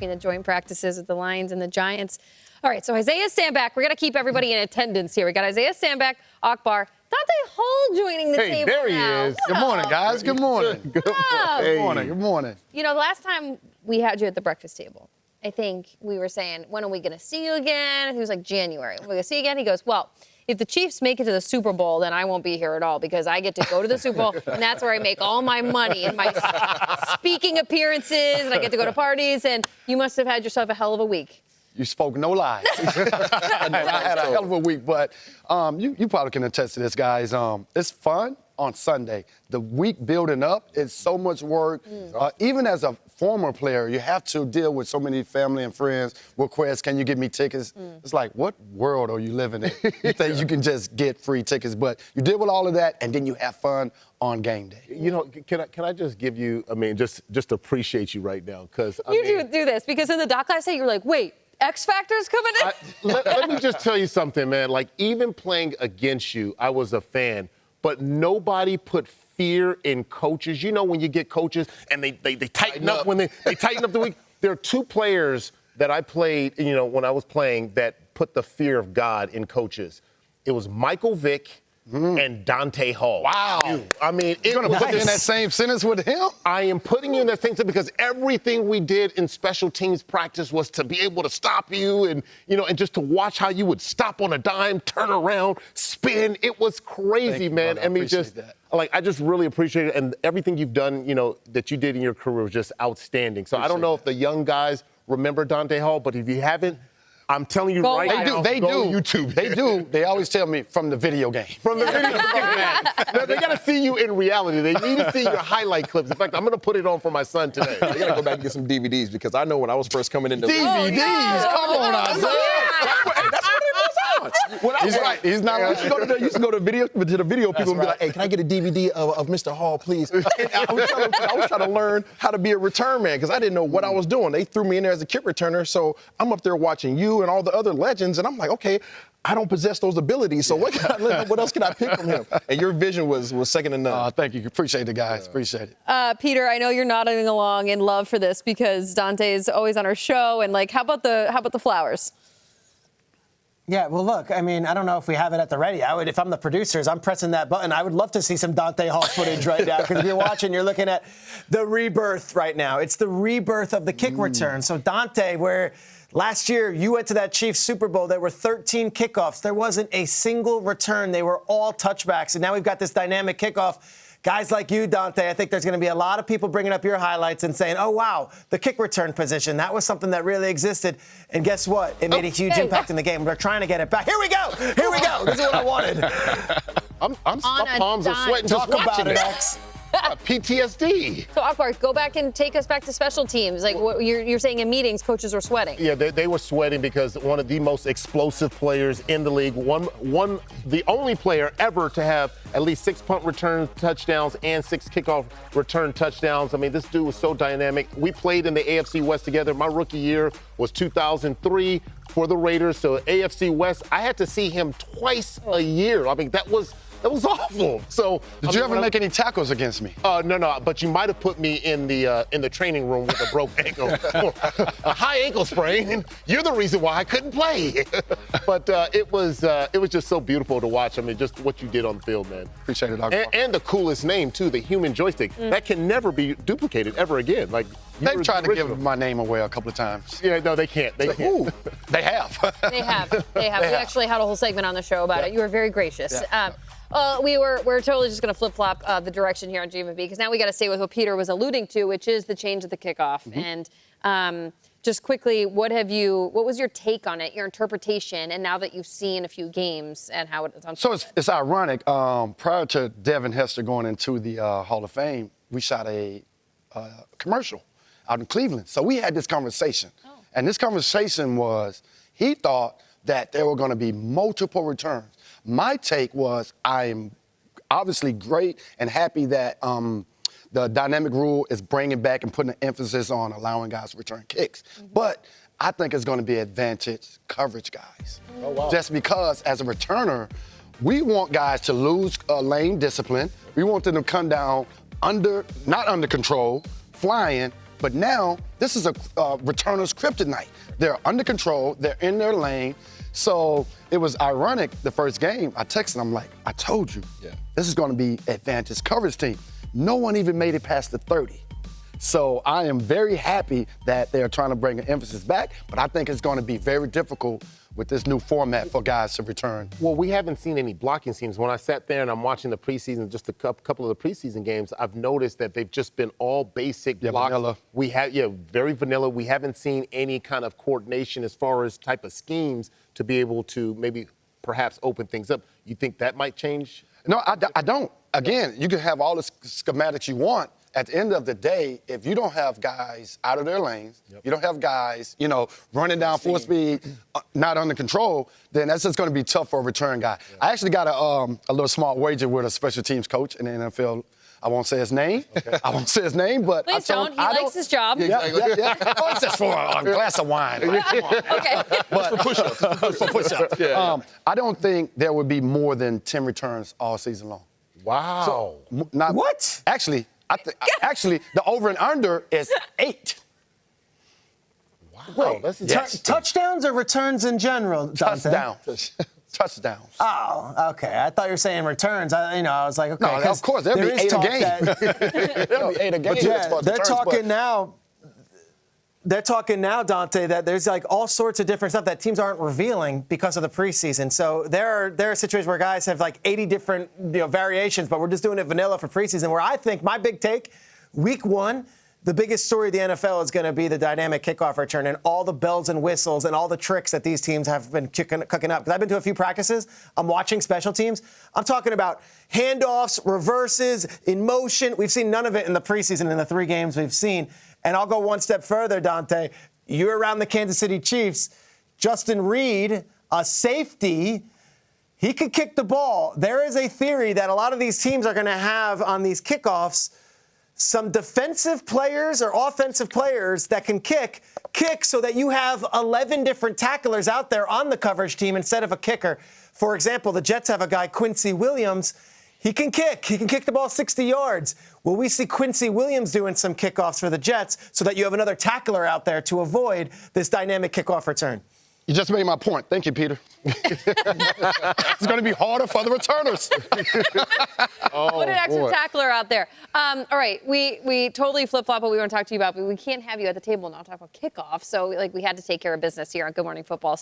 in the joint practices with the Lions and the Giants. All right, so Isaiah Stanback, we're going to keep everybody in attendance here. We got Isaiah Stanback, Akbar, Dante Hall joining the table there he now. is. Good morning, guys. Good morning. Good morning. Good morning. You know, the last time we had you at the breakfast table, I think we were saying, when are we going to see you again? He was like, January. When are we going to see you again? He goes, well, if the Chiefs make it to the Super Bowl, then I won't be here at all because I get to go to the Super Bowl, and that's where I make all my money and my speaking appearances, and I get to go to parties, and you must have had yourself a hell of a week. You spoke no lies. I had a hell of a week, but you probably can attest to this, guys. It's fun on Sunday. The week building up is so much work. Even as a former player, you have to deal with so many family and friends requests, can you give me tickets? It's like, what world are you living in? You think you can just get free tickets, but you deal with all of that, and then you have fun on game day. You know, can I just give you, just appreciate you right now. Because You do this, because in the doc last night, you were like, wait, X Factor's coming in? let me just tell you something, man. Like, even playing against you, I was a fan, but nobody put fear in coaches. You know, when you get coaches and they tighten up when they tighten up the week. There are two players that I played, you know, when I was playing that put the fear of God in coaches. It was Michael Vick and Dante Hall. Wow. You're going to put me in that same sentence with him? I am putting you in that same sentence because everything we did in special teams practice was to be able to stop you and, you know, and just to watch how you would stop on a dime, turn around, spin. It was crazy, you, man. brother. I just really appreciate it. And everything you've done, you know, that you did in your career was just outstanding. So I don't know if the young guys remember Dante Hall, but if you haven't, I'm telling you right now, They go do. to YouTube. They do. They always tell me from the video game. From the video game. They got to see you in reality. They need to see your highlight clips. In fact, I'm going to put it on for my son today. I got to go back and get some DVDs because I know when I was first coming into DVDs? Come on, Isaiah. That's what it was on. He's right. He's not right. You used to go to the video people and be like, hey, can I get a DVD of Mr. Hall, please? And I was trying to learn how to be a return man because I didn't know what I was doing. They threw me in there as a kick returner, so I'm up there watching you and all the other legends, and I'm like, okay, I don't possess those abilities, so what else can I pick from him? And your vision was second to none. Thank you. Appreciate it, guys. Appreciate it. Peter, I know you're nodding along in love for this because Dante is always on our show, and like, how about the flowers? Yeah, well, look, I mean, I don't know if we have it at the ready. If I'm the producers, I'm pressing that button. I would love to see some Dante Hall footage right now because if you're watching, you're looking at the rebirth right now. It's the rebirth of the kick return. So Dante, where last year you went to that Chiefs Super Bowl, there were 13 kickoffs. There wasn't a single return. They were all touchbacks. And now we've got this dynamic kickoff. Guys like you, Dante, I think there's going to be a lot of people bringing up your highlights and saying, oh, wow, the kick return position, that was something that really existed. And guess what? It made a huge impact in the game. We're trying to get it back. Here we go. Here we go. This is what I wanted. My palms are sweating just watching it. PTSD. So, Akbar, go back and take us back to special teams. Like, what you're saying in meetings, coaches were sweating. Yeah, they were sweating because one of the most explosive players in the league, the only player ever to have at least 6 punt return touchdowns and 6 kickoff return touchdowns. I mean, this dude was so dynamic. We played in the AFC West together. My rookie year was 2003 for the Raiders. So AFC West, I had to see him twice a year. I mean, that was awful. So did you ever make any tackles against me? No. But you might have put me in the training room with a broke ankle, a high ankle sprain. You're the reason why I couldn't play. But it was just so beautiful to watch. I mean, just what you did on the field, man. Appreciate it, Dr. And the coolest name too, the human joystick. That can never be duplicated ever again. Like they've tried to give my name away a couple of times. Yeah, no, they can't. They can't. Ooh, they have. They have. We actually had a whole segment on the show about it. You were very gracious. Yeah. We're totally just going to flip-flop the direction here on GMFB because now we got to stay with what Peter was alluding to, which is the change of the kickoff. And just quickly, what was your take on it, your interpretation, and now that you've seen a few games and how it's unfolded? So it's ironic. Prior to Devin Hester going into the Hall of Fame, we shot a commercial out in Cleveland. So we had this conversation. And this conversation was, he thought that there were going to be multiple returns. My take was, I am obviously great and happy that the dynamic rule is bringing back and putting an emphasis on allowing guys to return kicks. But I think it's going to be advantage coverage guys. Oh, wow. Just because as a returner, we want guys to lose lane discipline. We want them to come down not under control, flying, But now, this is a returner's kryptonite. They're under control. They're in their lane. So it was ironic the first game. I texted them, like, I told you, this is going to be advantage coverage team. No one even made it past the 30. So I am very happy that they're trying to bring an emphasis back, but I think it's going to be very difficult with this new format for guys to return. Well, we haven't seen any blocking schemes. When I sat there and I'm watching the preseason, just a couple of the preseason games, I've noticed that they've just been all basic blocks. Vanilla. We have, very vanilla. We haven't seen any kind of coordination as far as type of schemes to be able to maybe perhaps open things up. You think that might change? No, I don't. Again, you can have all the schematics you want. At the end of the day, if you don't have guys out of their lanes, you don't have guys, running down full speed, not under control, then that's just going to be tough for a return guy. I actually got a little small wager with a special teams coach in the NFL. I won't say his name. I won't say his name, but Please don't. He likes his job. Yeah. Oh, it's just for a glass of wine. Like, come on. Okay. But for push-ups. I don't think there would be more than 10 returns all season long. Wow. Not What? Actually, actually, the over and under is 8. Wow. That's Touchdowns or returns in general, Dante? Touchdowns. Oh, okay. I thought you were saying returns. I was like, okay. No, of course, there'll be 8 a game. There'll be 8 a game. Yeah, they're talking now. They're talking now, Dante, that there's like all sorts of different stuff that teams aren't revealing because of the preseason. So there are situations where guys have like 80 different variations, but we're just doing it vanilla for preseason. Where I think my big take, week 1, the biggest story of the NFL is going to be the dynamic kickoff return and all the bells and whistles and all the tricks that these teams have been cooking up. Because I've been to a few practices. I'm watching special teams. I'm talking about handoffs, reverses, in motion. We've seen none of it in the preseason in the 3 games we've seen. And I'll go one step further, Dante. You're around the Kansas City Chiefs. Justin Reed, a safety, he could kick the ball. There is a theory that a lot of these teams are going to have on these kickoffs some defensive players or offensive players that can kick so that you have 11 different tacklers out there on the coverage team instead of a kicker. For example, the Jets have a guy, Quincy Williams. He can kick. He can kick the ball 60 yards. Will we see Quincy Williams doing some kickoffs for the Jets so that you have another tackler out there to avoid this dynamic kickoff return? You just made my point. Thank you, Peter. It's going to be harder for the returners. Put an extra tackler out there. All right, we totally flip-flop what we want to talk to you about, but we can't have you at the table and not talk about kickoff. So, we had to take care of business here on Good Morning Football.